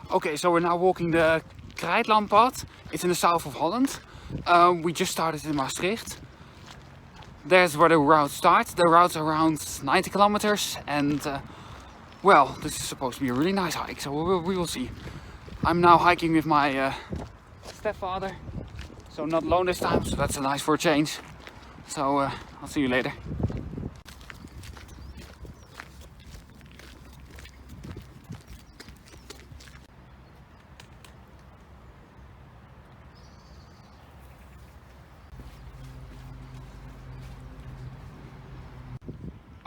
Okay, so we're now walking the Krijtlandpad. It's in the south of Holland. We just started in Maastricht. There's where the route starts. The route's around 90 kilometers and well, this is supposed to be a really nice hike, so we will see. I'm now hiking with my stepfather, so not alone this time, so that's nice for a change. So I'll see you later.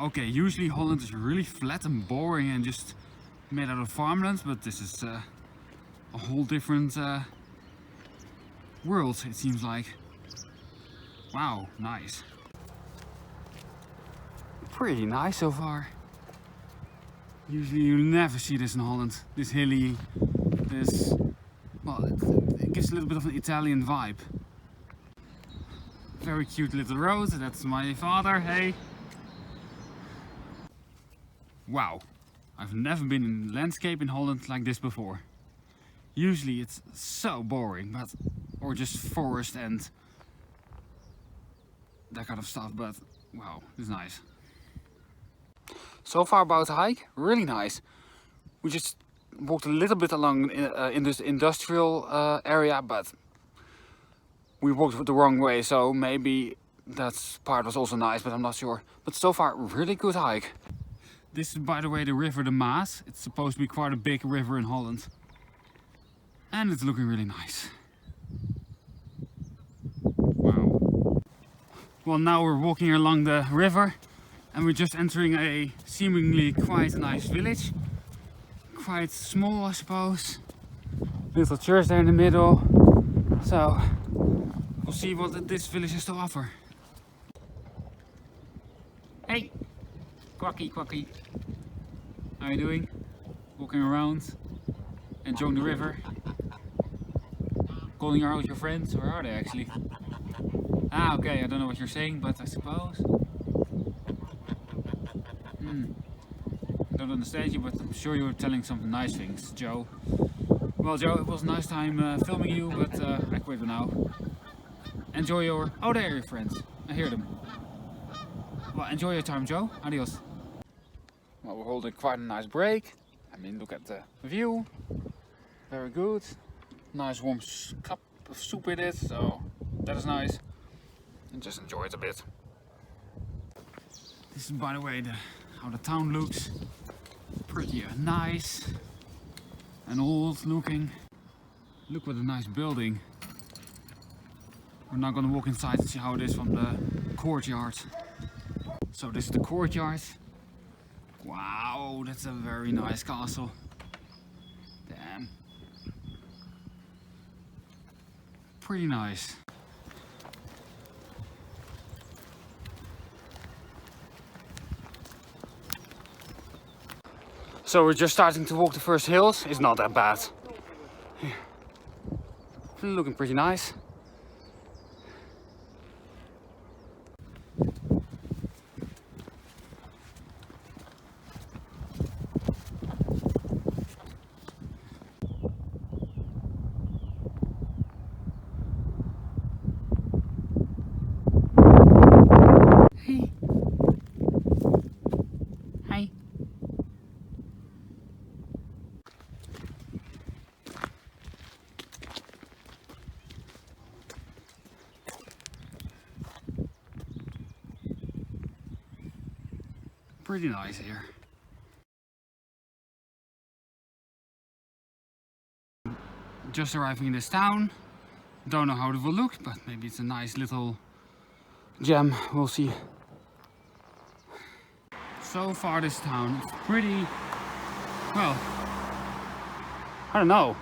Okay, usually Holland is really flat and boring and just made out of farmland, but this is a whole different world, it seems like. Wow, nice. Pretty nice so far. Usually you never see this in Holland. This hilly, this, well, it gives a little bit of an Italian vibe. Very cute little road, that's my father, hey. Wow, I've never been in landscape in Holland like this before. Usually it's so boring, but or just forest and that kind of stuff, but wow, it's nice. So far about the hike, really nice. We just walked a little bit along in this industrial area, but we walked the wrong way, so maybe that part was also nice, but I'm not sure. But so far, really good hike. This is, by the way, the river the Maas. It's supposed to be quite a big river in Holland. And it's looking really nice. Wow. Well, now we're walking along the river and we're just entering a seemingly quite nice village. Quite small, I suppose. Little church there in the middle. So, we'll see what this village has to offer. Hey! Quacky, quacky. How are you doing? Walking around, enjoying the river. Calling out your friends, where are they actually? Ah, okay, I don't know what you're saying, but I suppose. Don't understand you, but I'm sure you're telling some nice things, Joe. Well, Joe, it was a nice time filming you, but I quit now. Enjoy your... Oh, there are your friends. I hear them. Well, enjoy your time, Joe. Adios. Well, we're holding quite a nice break. I mean, look at the view. Very good. Nice warm cup of soup with it, so that is nice. And just enjoy it a bit. This is, by the way, how the town looks. Pretty nice and old looking. Look what a nice building. We're now gonna walk inside and see how it is from the courtyard. So this is the courtyard. Wow, that's a very nice castle. Damn. Pretty nice. So we're just starting to walk the first hills. It's not that bad. Yeah. Looking pretty nice. Hi. Pretty nice here. Just arriving in this town. Don't know how it will look, but maybe it's a nice little gem. We'll see. So far this town is pretty, well, I don't know.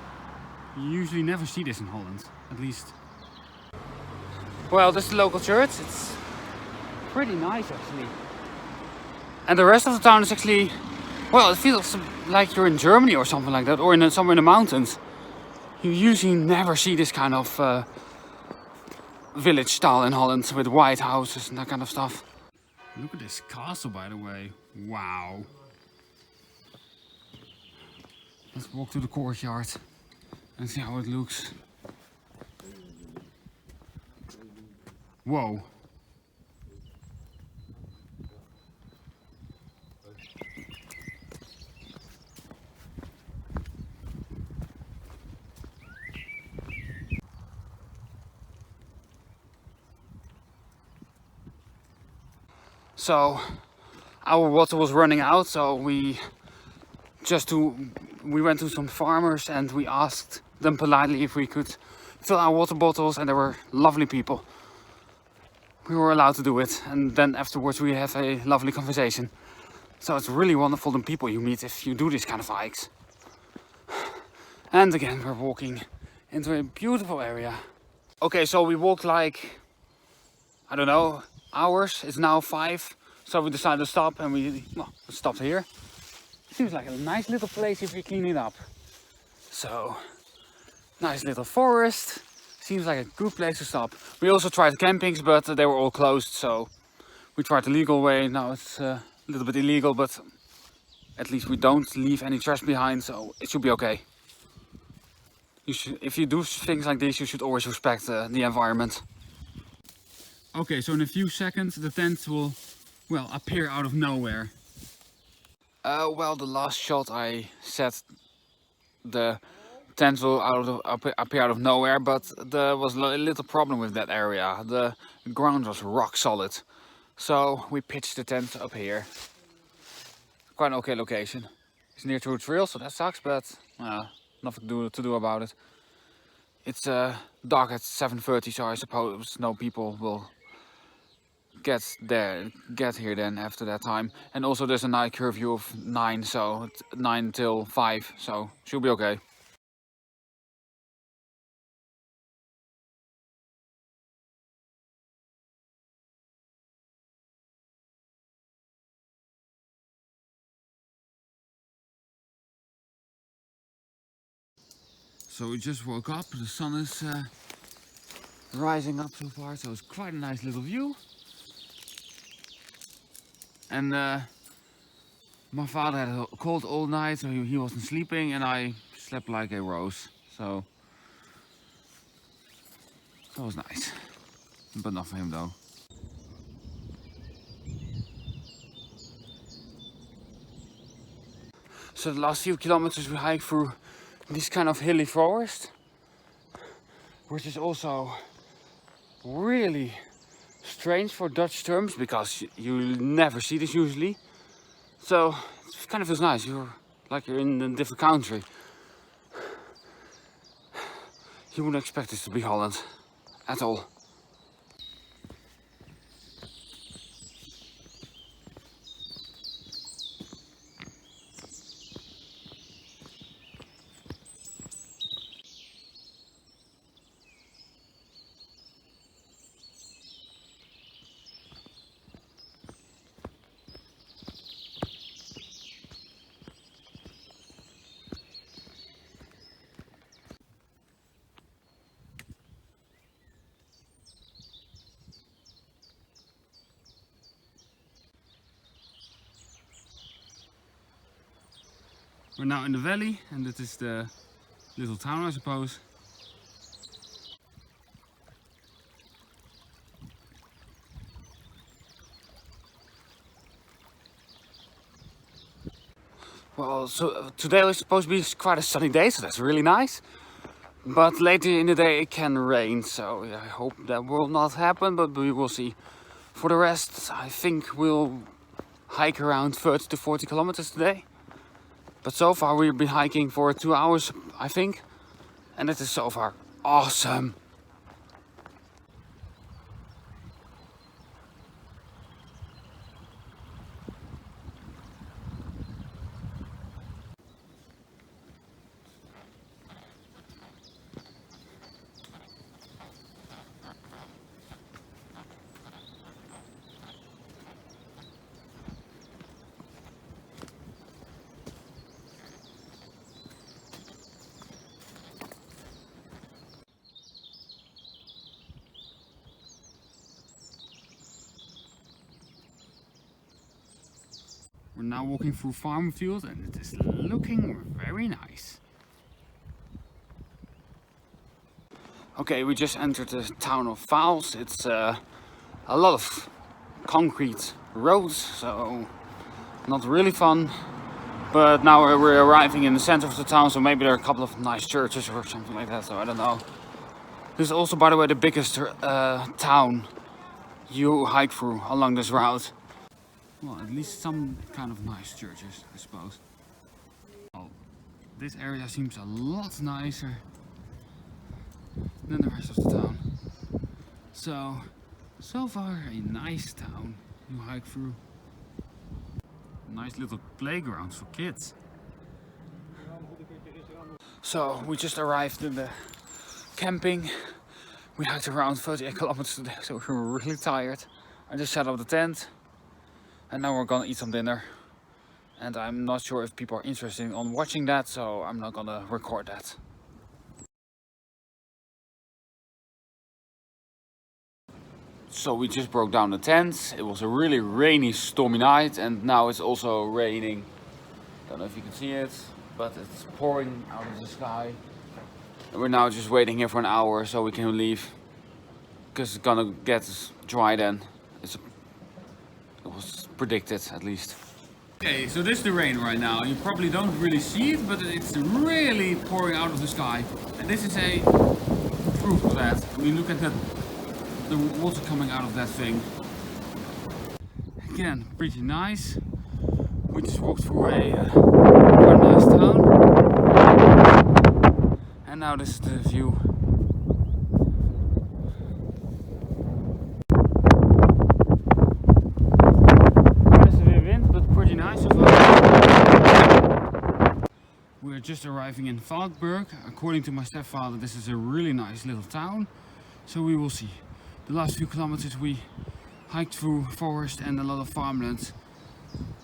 You usually never see this in Holland, at least. Well, this is the local church. It's pretty nice actually. And the rest of the town is actually, well, it feels like you're in Germany or something like that, or somewhere in the mountains. You usually never see this kind of village style in Holland with white houses and that kind of stuff. Look at this castle, by the way. Wow. Let's walk to the courtyard and see how it looks. Whoa. So our water was running out, so we went to some farmers and we asked them politely if we could fill our water bottles, and they were lovely people. We were allowed to do it, and then afterwards we have a lovely conversation. So it's really wonderful the people you meet if you do these kind of hikes. And again, we're walking into a beautiful area. Okay, so we walked like, I don't know, hours. It's now 5, so we decided to stop, and we stopped here. Seems like a nice little place if you clean it up. So, nice little forest. Seems like a good place to stop. We also tried campings, but they were all closed, so we tried the legal way. Now it's a little bit illegal, but at least we don't leave any trash behind, so it should be okay. If you do things like this, you should always respect the environment. Okay, so in a few seconds the tent will, well, appear out of nowhere. Well, the last shot I said the tent will appear out of nowhere, but there was a little problem with that area. The ground was rock solid, so we pitched the tent up here. Quite an okay location. It's near to a trail, so that sucks, but nothing to do about it. It's dark at 7:30, so I suppose no people will get here then after that time. And also there's a night curfew of 9, so it's 9 till 5, so should be okay. So we just woke up, the sun is rising up so far, so it's quite a nice little view. And my father had a cold all night, so he wasn't sleeping, and I slept like a rose. So that was nice, but not for him though. So the last few kilometers we hiked through this kind of hilly forest, which is also really strange for Dutch terms, because you never see this usually. So it kind of feels nice. You're in a different country. You wouldn't expect this to be Holland at all. We're now in the valley, and this is the little town, I suppose. Well, so today was supposed to be quite a sunny day, so that's really nice. But later in the day it can rain, so I hope that will not happen, but we will see. For the rest, I think we'll hike around 30 to 40 kilometers today. But so far we've been hiking for 2 hours, I think. And it is so far awesome. now walking through farm fields and it is looking very nice. Okay, we just entered the town of Vaals. It's a lot of concrete roads, so not really fun. But now we're arriving in the center of the town, so maybe there are a couple of nice churches or something like that, so I don't know. This is also, by the way, the biggest town you hike through along this route. Well, at least some kind of nice churches, I suppose. Well, this area seems a lot nicer than the rest of the town. So far a nice town you hike through. Nice little playgrounds for kids. So we just arrived in the camping. We hiked around 38 kilometers today, so we were really tired. I just set up the tent and now we're gonna eat some dinner. And I'm not sure if people are interested in watching that, so I'm not gonna record that. So we just broke down the tent. It was a really rainy, stormy night, and now it's also raining. Don't know if you can see it, but it's pouring out of the sky. And we're now just waiting here for an hour so we can leave, because it's gonna get dry then. It was predicted, at least. Okay, so this is the rain right now. You probably don't really see it, but it's really pouring out of the sky. And this is a proof of that. I mean, look at that. The water coming out of that thing. Again, pretty nice. We just walked through a quite nice town. And now this is the view. There's a bit of wind, but pretty nice as well. We're just arriving in Valkburg. According to my stepfather, this is a really nice little town. So we will see. The last few kilometers we hiked through forest and a lot of farmlands,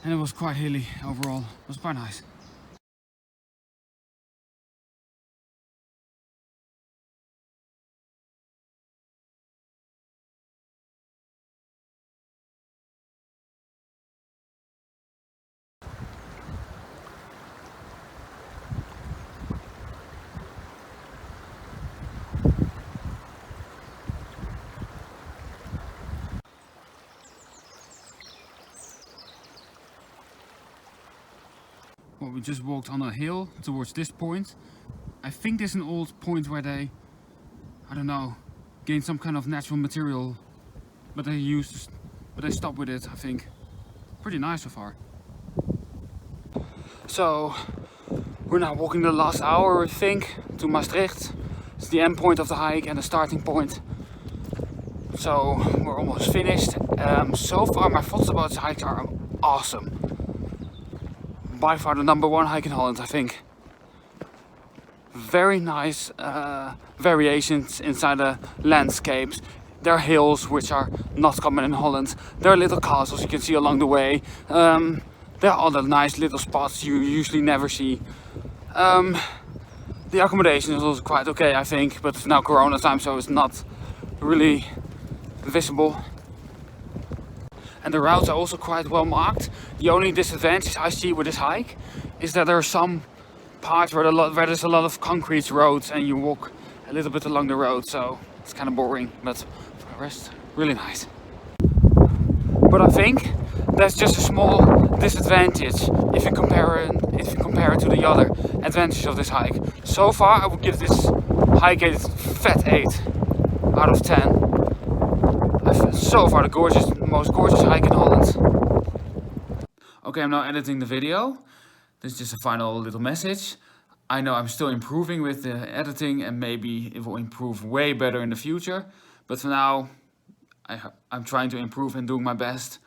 and it was quite hilly overall. It was quite nice. Well, we just walked on a hill towards this point. I think this is an old point where they, I don't know, gained some kind of natural material, but they stopped with it, I think. Pretty nice so far. So we're now walking the last hour, I think, to Maastricht. It's the end point of the hike and the starting point. So we're almost finished. So far my thoughts about this hike are awesome. By far the #1 hike in Holland, I think. Very nice variations inside the landscapes. There are hills which are not common in Holland. There are little castles you can see along the way. There are other nice little spots you usually never see. The accommodation is also quite okay, I think, but it's now Corona time, so it's not really visible. And the routes are also quite well marked. The only disadvantage I see with this hike is that there are some parts where there's a lot of concrete roads and you walk a little bit along the road, so it's kind of boring, but for the rest, really nice. But I think that's just a small disadvantage if you compare it to the other advantages of this hike. So far I would give this hike a fat 8 out of 10. So far the most gorgeous hike in Holland. Okay, I'm now editing the video. This is just a final little message. I know I'm still improving with the editing and maybe it will improve way better in the future. But for now, I'm trying to improve and doing my best.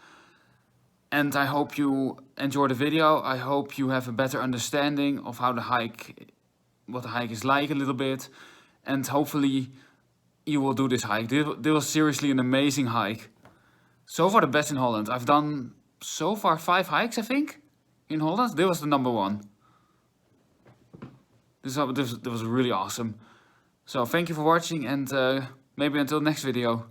And I hope you enjoy the video. I hope you have a better understanding of how what the hike is like a little bit. And hopefully you will do this hike. This was seriously an amazing hike. So far the best in Holland. I've done so far 5 hikes, I think, in Holland. This was the #1. This was really awesome. So thank you for watching and maybe until the next video.